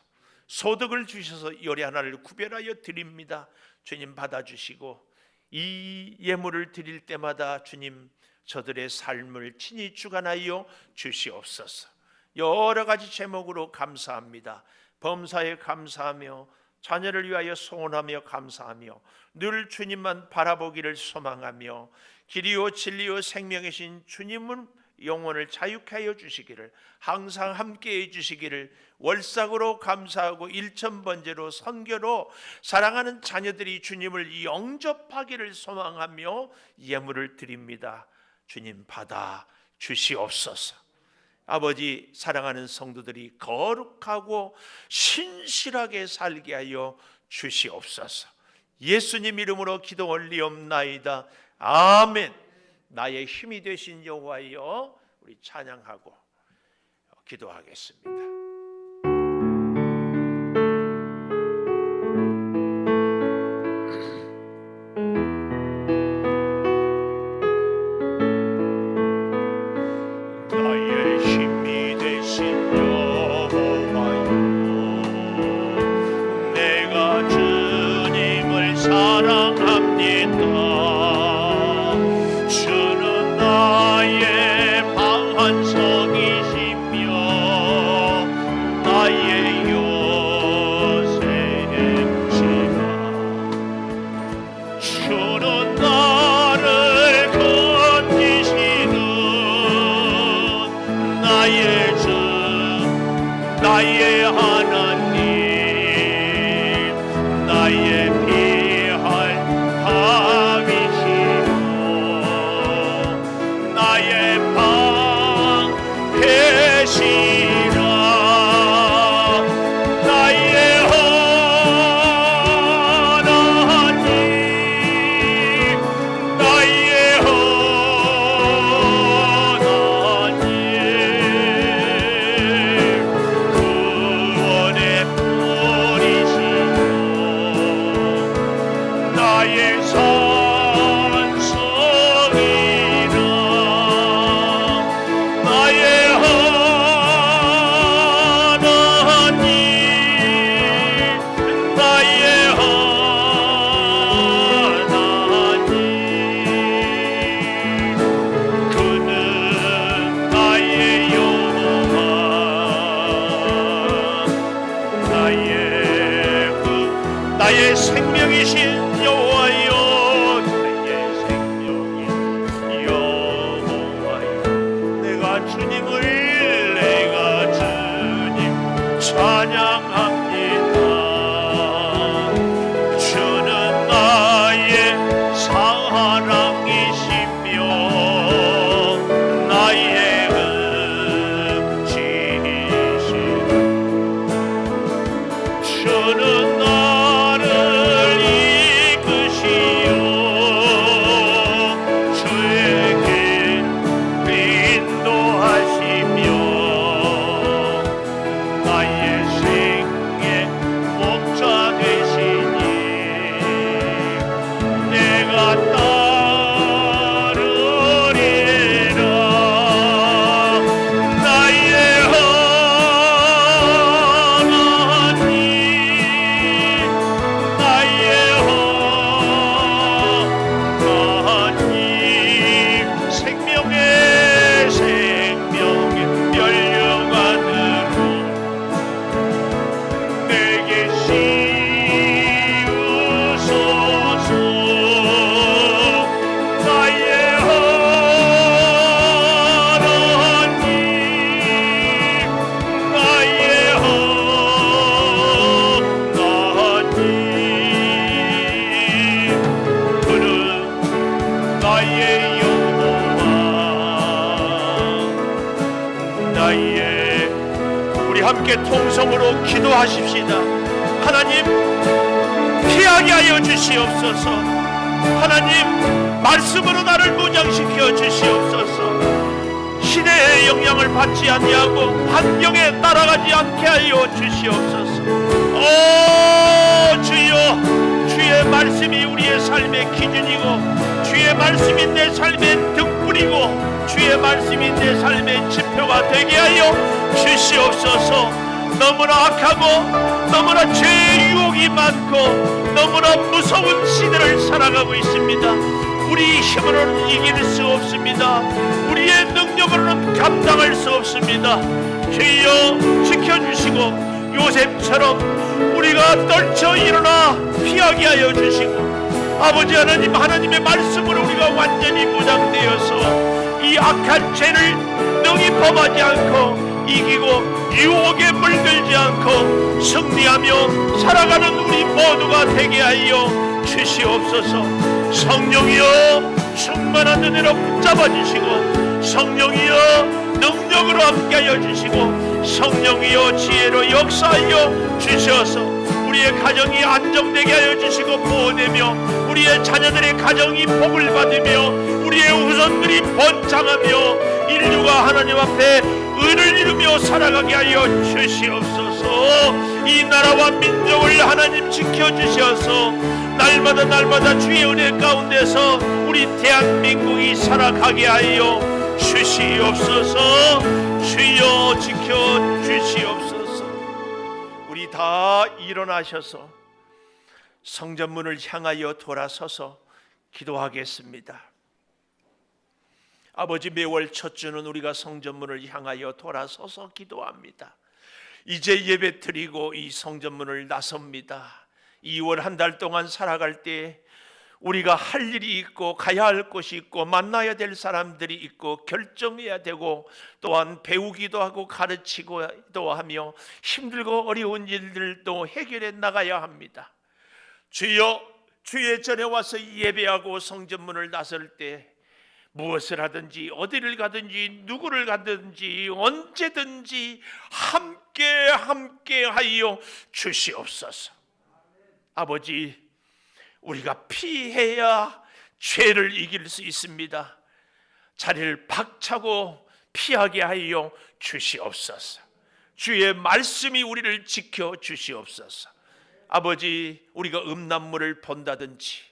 소득을 주셔서 열의 하나를 구별하여 드립니다. 주님 받아주시고, 이 예물을 드릴 때마다 주님 저들의 삶을 친히 주관하여 주시옵소서. 여러 가지 제목으로 감사합니다. 범사에 감사하며 자녀를 위하여 소원하며 감사하며 늘 주님만 바라보기를 소망하며 길이요 진리요 생명이신 주님은 영혼을 자유케 하여 주시기를, 항상 함께해 주시기를 월삭으로 감사하고 일천번제로 선교로 사랑하는 자녀들이 주님을 영접하기를 소망하며 예물을 드립니다. 주님 받아 주시옵소서. 아버지, 사랑하는 성도들이 거룩하고 신실하게 살게 하여 주시옵소서. 예수님 이름으로 기도 올리옵나이다. 아멘. 나의 힘이 되신 여호와여, 우리 찬양하고 기도하겠습니다. 나의 힘이 되신 여호와여, 내가 주님을 사랑합니다. 나의 하나님, 나의 피할 밤이시오, 나의 방 계시라. 나의 하나님, 나의 하나님, 나의 여호와 나의. 우리 함께 통성으로 기도하십시다. 하나님 피하게 하여 주시옵소서. 하나님 말씀으로 나를 무장시켜 주시옵소서. 시대의 영향을 받지 아니하고 환경에 따라가지 않게 하여 주시옵소서. 오 주여, 주의 말씀이 우리의 삶의 기준이고 주의 말씀이 내 삶의 등불이고 주의 말씀이 내 삶의 지표가 되게 하여 주시옵소서. 너무나 악하고 너무나 죄의 유혹이 많고 너무나 무서운 시대를 살아가고 있습니다. 우리 힘으로는 이길 수 없습니다. 우리의 능력으로는 감당할 수 없습니다. 주여 지켜주시고 요셉처럼 우리가 떨쳐 일어나 피하게 하여 주시고 아버지 하나님, 하나님의 말씀으로 우리가 완전히 무장되어서 이 악한 죄를 능히 범하지 않고 이기고 유혹에 물들지 않고 승리하며 살아가는 우리 모두가 되게 하여 주시옵소서. 성령이여 충만한 은혜로 붙잡아 주시고 성령이여 능력으로 함께하여 주시고 성령이여 지혜로 역사하여 주셔서 우리의 가정이 안정되게 하여 주시고 보호되며 우리의 자녀들의 가정이 복을 받으며 우리의 후손들이 번창하며 인류가 하나님 앞에 의를 이루며 살아가게 하여 주시옵소서. 이 나라와 민족을 하나님 지켜주셔서 날마다 주의 은혜 가운데서 우리 대한민국이 살아가게 하여 주시옵소서. 주여 지켜주시옵소서. 우리 다 일어나셔서 성전문을 향하여 돌아서서 기도하겠습니다. 아버지, 매월 첫 주는 우리가 성전문을 향하여 돌아서서 기도합니다. 이제 예배 드리고 이 성전문을 나섭니다. 2월 한 달 동안 살아갈 때 우리가 할 일이 있고 가야 할 곳이 있고 만나야 될 사람들이 있고 결정해야 되고 또한 배우기도 하고 가르치기도 하며 힘들고 어려운 일들도 해결해 나가야 합니다. 주여, 주의 전에 와서 예배하고 성전문을 나설 때 무엇을 하든지 어디를 가든지 누구를 가든지 언제든지 함께 하여 주시옵소서. 아버지, 우리가 피해야 죄를 이길 수 있습니다. 자리를 박차고 피하게 하여 주시옵소서. 주의 말씀이 우리를 지켜 주시옵소서. 아버지, 우리가 음란물을 본다든지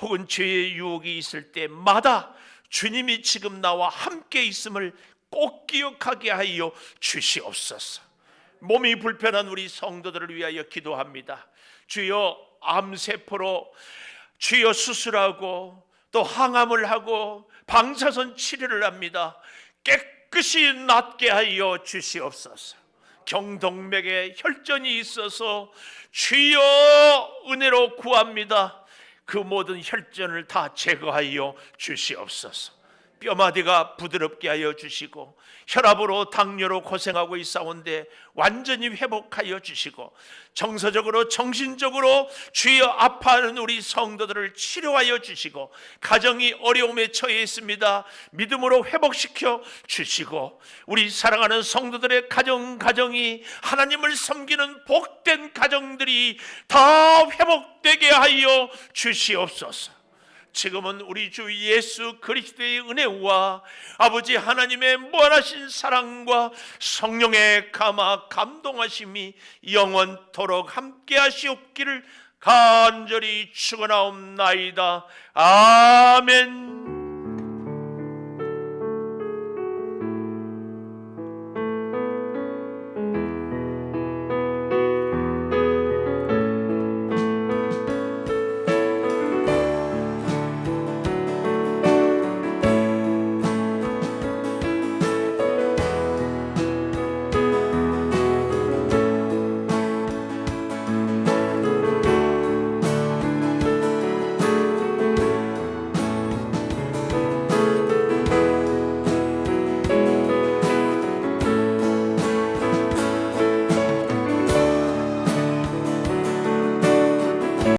혹은 죄의 유혹이 있을 때마다 주님이 지금 나와 함께 있음을 꼭 기억하게 하여 주시옵소서. 몸이 불편한 우리 성도들을 위하여 기도합니다. 주여, 암세포로 주여 수술하고 또 항암을 하고 방사선 치료를 합니다. 깨끗이 낫게 하여 주시옵소서. 경동맥에 혈전이 있어서 주여 은혜로 구합니다. 그 모든 혈전을 다 제거하여 주시옵소서. 뼈마디가 부드럽게 하여 주시고 혈압으로 당뇨로 고생하고 있사온데 완전히 회복하여 주시고 정서적으로 정신적으로 주여 아파하는 우리 성도들을 치료하여 주시고 가정이 어려움에 처해 있습니다. 믿음으로 회복시켜 주시고 우리 사랑하는 성도들의 가정이 하나님을 섬기는 복된 가정들이 다 회복되게 하여 주시옵소서. 지금은 우리 주 예수 그리스도의 은혜와 아버지 하나님의 무한하신 사랑과 성령의 감동하심이 영원토록 함께 하시옵기를 간절히 축원하옵나이다. 아멘.